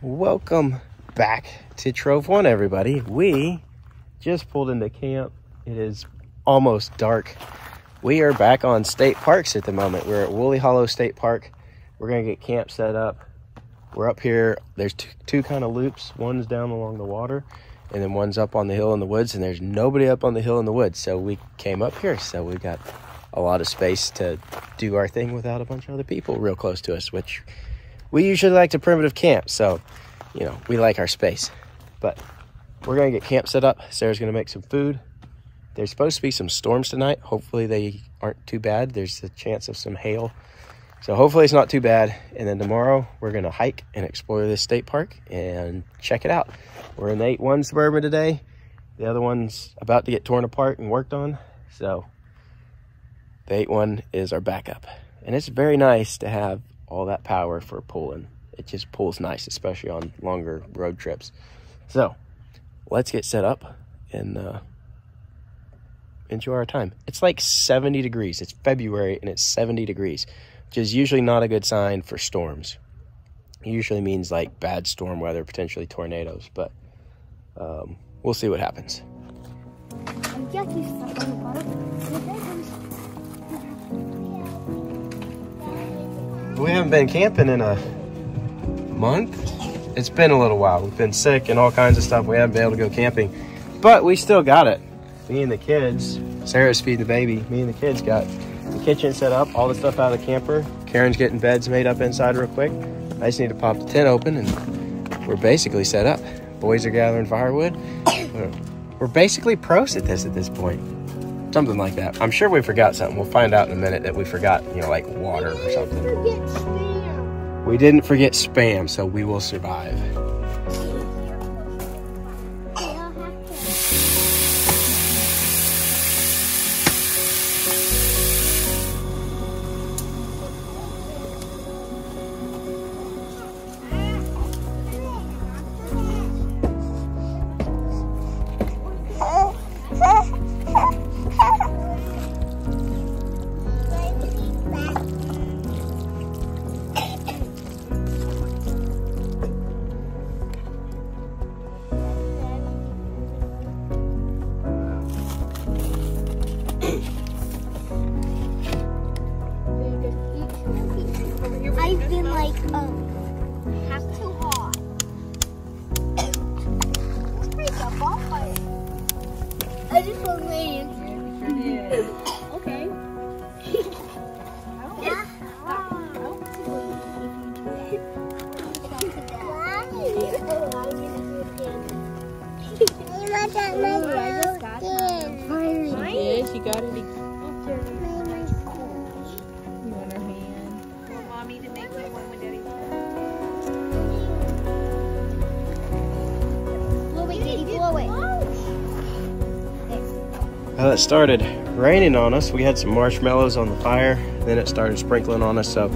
Welcome back to Trove One, everybody. We just pulled into camp. It is almost dark. We are back on state parks at the moment. We're at Woolly Hollow State Park. We're gonna get camp set up. We're up here. There's two kind of loops. One's down along the water, and then one's up on the hill in the woods, and there's nobody up on the hill in the woods. So we came up here. So we got a lot of space to do our thing without a bunch of other people real close to us, which we usually like to primitive camp. So, you know, we like our space. But we're gonna get camp set up. Sarah's gonna make some food. There's supposed to be some storms tonight. Hopefully they aren't too bad. There's a chance of some hail. So hopefully it's not too bad. And then tomorrow we're gonna hike and explore this state park and check it out. We're in the 8-1 Suburban today. The other one's about to get torn apart and worked on. So the 8-1 is our backup. And it's very nice to have all that power for pulling. It just pulls nice, especially on longer road trips. So let's get set up and enjoy our time. It's like 70 degrees. It's February and it's 70 degrees, which is usually not a good sign for storms. It usually means like bad storm weather, potentially tornadoes, but we'll see what happens. We haven't been camping in a month. It's been a little while. We've been sick and all kinds of stuff. We haven't been able to go camping, but we still got it. Me and the kids, Sarah's feeding the baby. Me and the kids got the kitchen set up, all the stuff out of the camper. Karen's getting beds made up inside real quick. I just need to pop the tent open and we're basically set up. Boys are gathering firewood. We're basically pros at this point. Something like that. I'm sure we forgot something. We'll find out in a minute that we forgot, you know, like water or something. We didn't forget spam, so we will survive. I've been like, half too hot. Let's break a bonfire. I just want my answer. Sure did. Okay. She got it. You want her hand? Want mommy to make my one with Daddy? Blow it, Daddy, blow it. Well, it started raining on us. We had some marshmallows on the fire. Then it started sprinkling on us. So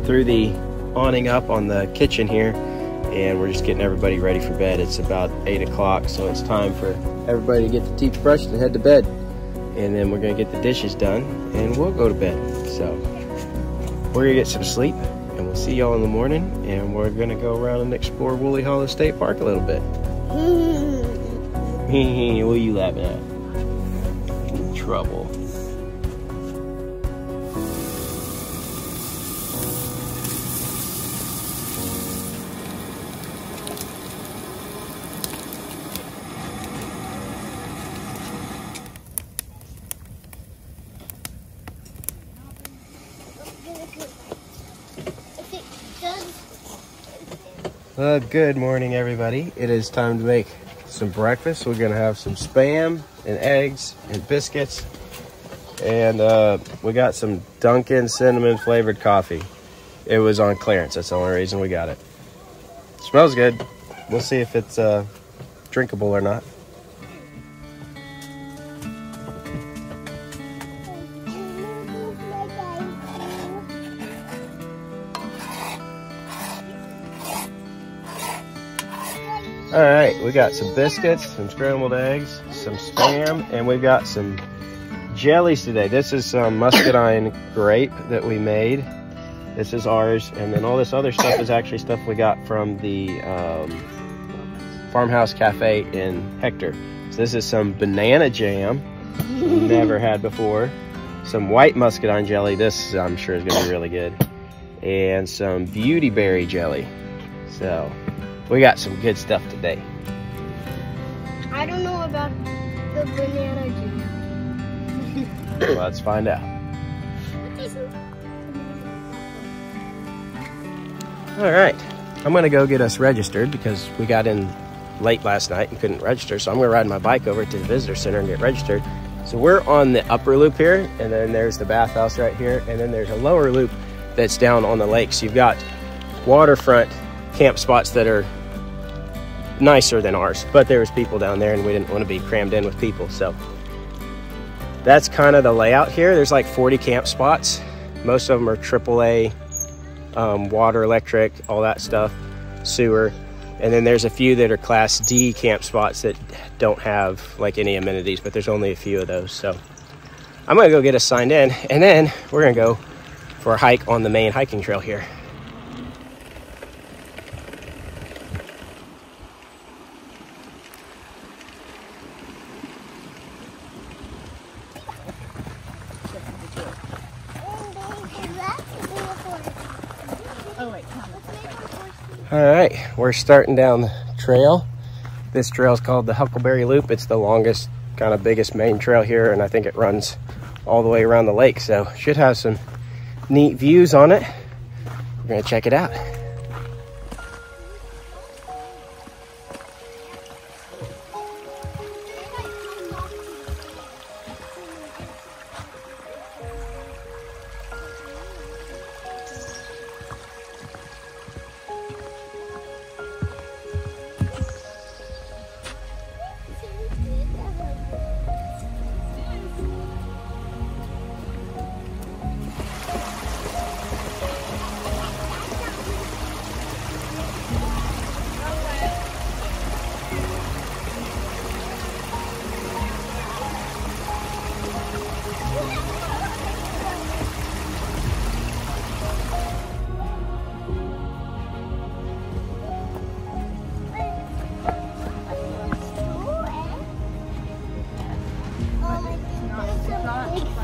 threw the awning up on the kitchen here. And we're just getting everybody ready for bed. It's about 8 o'clock. So it's time for everybody to get the teeth brushed and head to bed. And then we're gonna get the dishes done and we'll go to bed. So we're gonna get some sleep and we'll see y'all in the morning, and we're gonna go around and explore Woolly Hollow State Park a little bit. What are you laughing at? Trouble. Good morning, everybody. It is time to make some breakfast. We're gonna have some spam and eggs and biscuits, and we got some Dunkin' cinnamon flavored coffee. It was on clearance. That's the only reason we got it. Smells good. We'll see if it's drinkable or not. All right, we got some biscuits, some scrambled eggs, some spam, and we've got some jellies today. This is some muscadine grape that we made. This is ours, and then all this other stuff is actually stuff we got from the Farmhouse Cafe in Hector. So this is some banana jam, never had before. Some white muscadine jelly, this I'm sure is gonna be really good. And some beauty berry jelly. So we got some good stuff today. I don't know about the banana jam. Let's find out. All right, I'm gonna go get us registered because we got in late last night and couldn't register. So I'm gonna ride my bike over to the visitor center and get registered. So we're on the upper loop here, and then there's the bathhouse right here, and then there's a lower loop that's down on the lake. So you've got waterfront camp spots that are nicer than ours, but there was people down there and we didn't want to be crammed in with people. So that's kind of the layout here. There's like 40 camp spots. Most of them are AAA, water, electric, all that stuff, sewer. And then there's a few that are Class D camp spots that don't have like any amenities, but there's only a few of those. So I'm gonna go get us signed in, and then we're gonna go for a hike on the main hiking trail here. All right, we're starting down the trail. This trail is called the Huckleberry Loop. It's the longest, kind of biggest main trail here, and I think it runs all the way around the lake. So should have some neat views on it. We're gonna check it out.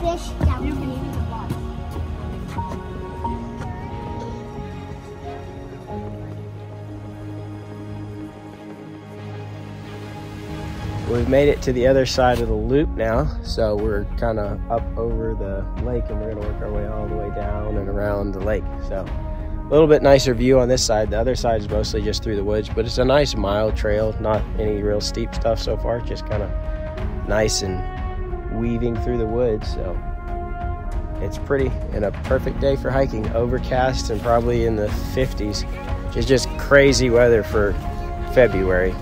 Fish down here. We've made it to the other side of the loop now, so we're kind of up over the lake, and we're gonna work our way all the way down and around the lake. So a little bit nicer view on this side. The other side is mostly just through the woods, but it's a nice mild trail, not any real steep stuff so far, just kind of nice and weaving through the woods. So it's pretty and a perfect day for hiking. Overcast and probably in the 50s, which is just crazy weather for February.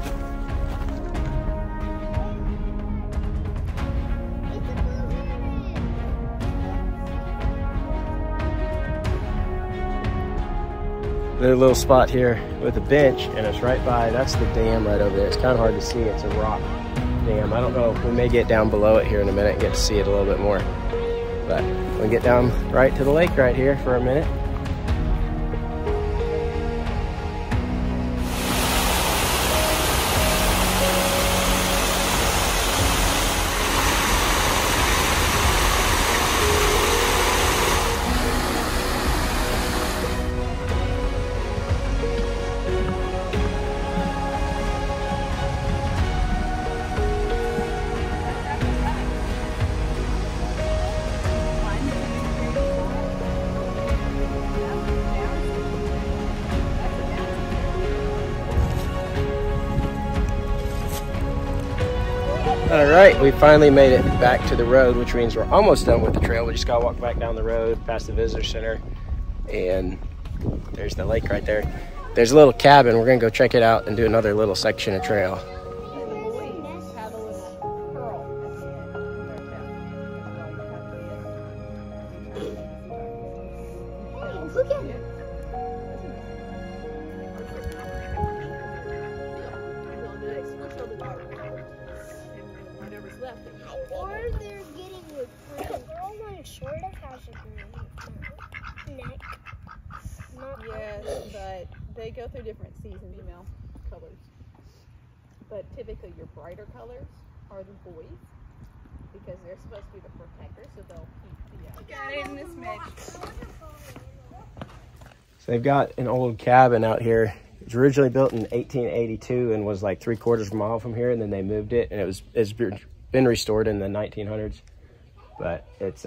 There's a little spot here with a bench, and it's right by, that's the dam right over there. It's kind of hard to see, it's a rock dam. I don't know, we may get down below it here in a minute and get to see it a little bit more. But we'll get down right to the lake right here for a minute. All right, we finally made it back to the road, which means we're almost done with the trail. We just gotta walk back down the road past the visitor center, and there's the lake right there. There's a little cabin. We're gonna go check it out and do another little section of trail. Look at it. Or they're getting with fruit. They're all wearing short of has a green neck. go through different seasons, female colors. But typically your brighter colors are the boys because they're supposed to be the protectors, so they'll keep the got it in this mix. So they've got an old cabin out here. It was originally built in 1882 and was like 3/4 of a mile from here, and then they moved it, and it's been restored in the 1900s. But it's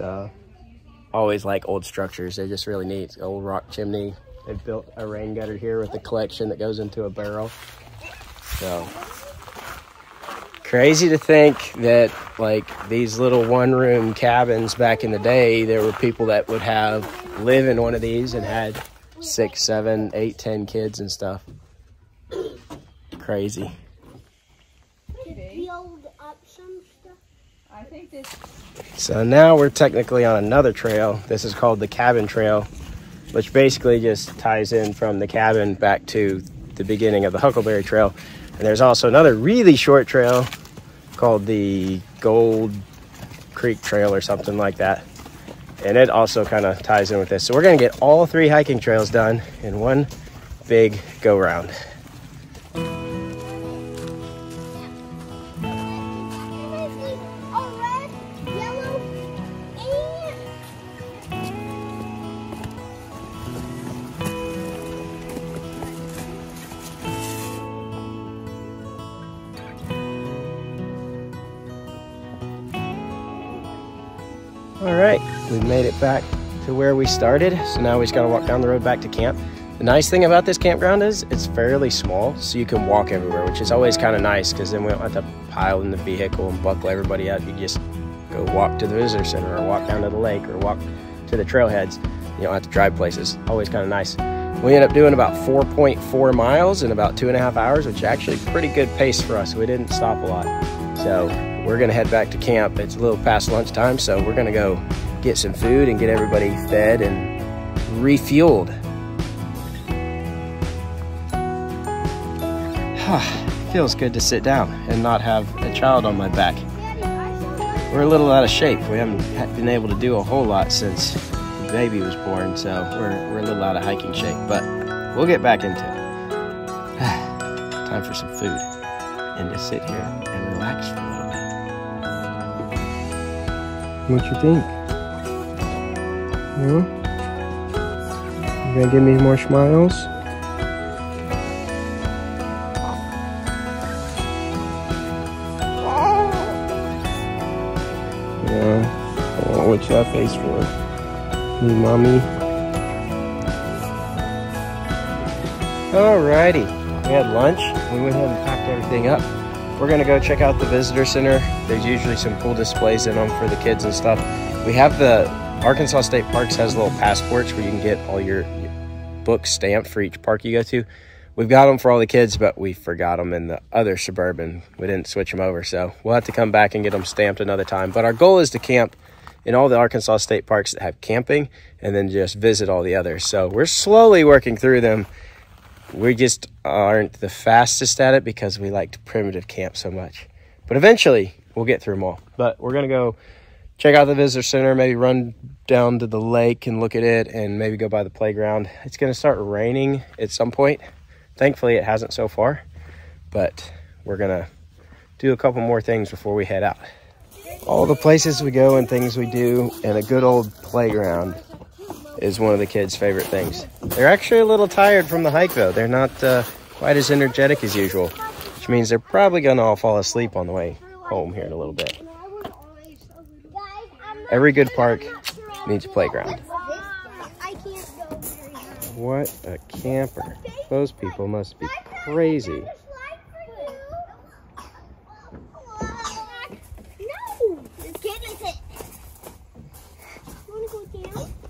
always like old structures. They're just really neat. It's an old rock chimney. They've built a rain gutter here with a collection that goes into a barrel. So crazy to think that like these little one-room cabins back in the day, there were people that would live in one of these and had 6, 7, 8, 10 kids and stuff. Crazy. Build up some stuff. I think this. So now we're technically on another trail. This is called the Cabin Trail, which basically just ties in from the cabin back to the beginning of the Huckleberry Trail. And there's also another really short trail called the Gold Creek Trail or something like that. And it also kind of ties in with this. So we're going to get all 3 hiking trails done in one big go round. All right, we made it back to where we started. So now we just gotta walk down the road back to camp. The nice thing about this campground is it's fairly small, so you can walk everywhere, which is always kind of nice because then we don't have to pile in the vehicle and buckle everybody up. You just go walk to the visitor center or walk down to the lake or walk to the trailheads. You don't have to drive places. Always kind of nice. We ended up doing about 4.4 miles in about 2.5 hours, which is actually a pretty good pace for us. We didn't stop a lot. So we're gonna head back to camp. It's a little past lunchtime, so we're gonna go get some food and get everybody fed and refueled. Feels good to sit down and not have a child on my back. We're a little out of shape. We haven't been able to do a whole lot since the baby was born, so we're a little out of hiking shape, but we'll get back into it. Time for some food and to sit here and relax for a little bit. What you think? You gonna give me more smiles? Yeah. Oh, what's that face for? Me, mommy. Alrighty. We had lunch. We went ahead and packed everything up. We're gonna go check out the visitor center. There's usually some cool displays in them for the kids and stuff. We have the Arkansas State Parks has little passports where you can get all your books stamped for each park you go to. We've got them for all the kids, but we forgot them in the other Suburban. We didn't switch them over, so we'll have to come back and get them stamped another time. But our goal is to camp in all the Arkansas State Parks that have camping and then just visit all the others. So we're slowly working through them. We just aren't the fastest at it because we like to primitive camp so much. But eventually, we'll get through them all. But we're going to go check out the visitor center, maybe run down to the lake and look at it, and maybe go by the playground. It's going to start raining at some point. Thankfully, it hasn't so far. But we're going to do a couple more things before we head out. All the places we go and things we do, and a good old playground is one of the kids' favorite things. They're actually a little tired from the hike, though. They're not quite as energetic as usual, which means they're probably going to all fall asleep on the way home here in a little bit. Every good park needs a playground. What a camper. Those people must be crazy.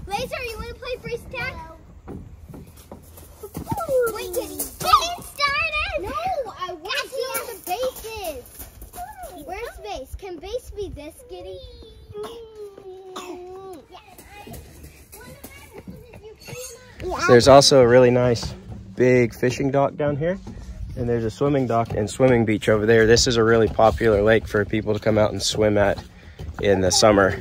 Laser, you want to play freeze tag? Wait, Kitty. Get started! No, I want to see where the base is. Where's base? Can base be this, Kitty? There's also a really nice big fishing dock down here. And there's a swimming dock and swimming beach over there. This is a really popular lake for people to come out and swim at in the summer.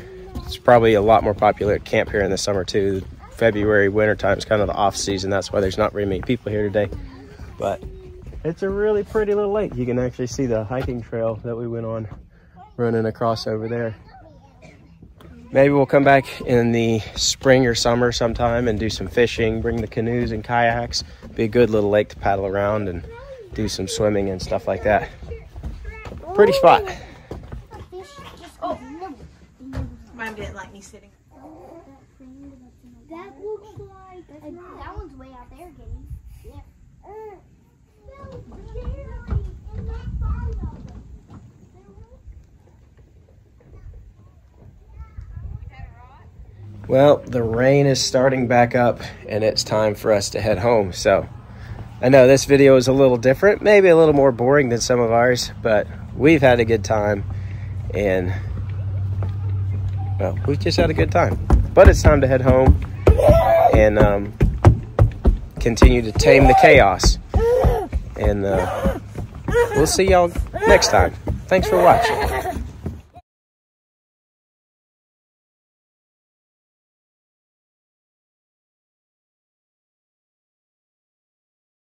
It's probably a lot more popular at camp here in the summer too. February, winter time is kind of the off season. That's why there's not very many people here today. But it's a really pretty little lake. You can actually see the hiking trail that we went on running across over there. Maybe we'll come back in the spring or summer sometime and do some fishing, bring the canoes and kayaks. Be a good little lake to paddle around and do some swimming and stuff like that. Pretty spot. Oh, mine didn't like me sitting. That looks like that one's way out there, getting. Yeah. Well, the rain is starting back up and it's time for us to head home. So I know this video is a little different, maybe a little more boring than some of ours, but we've had a good time and well, we've just had a good time. But it's time to head home and continue to tame the chaos. And we'll see y'all next time. Thanks for watching.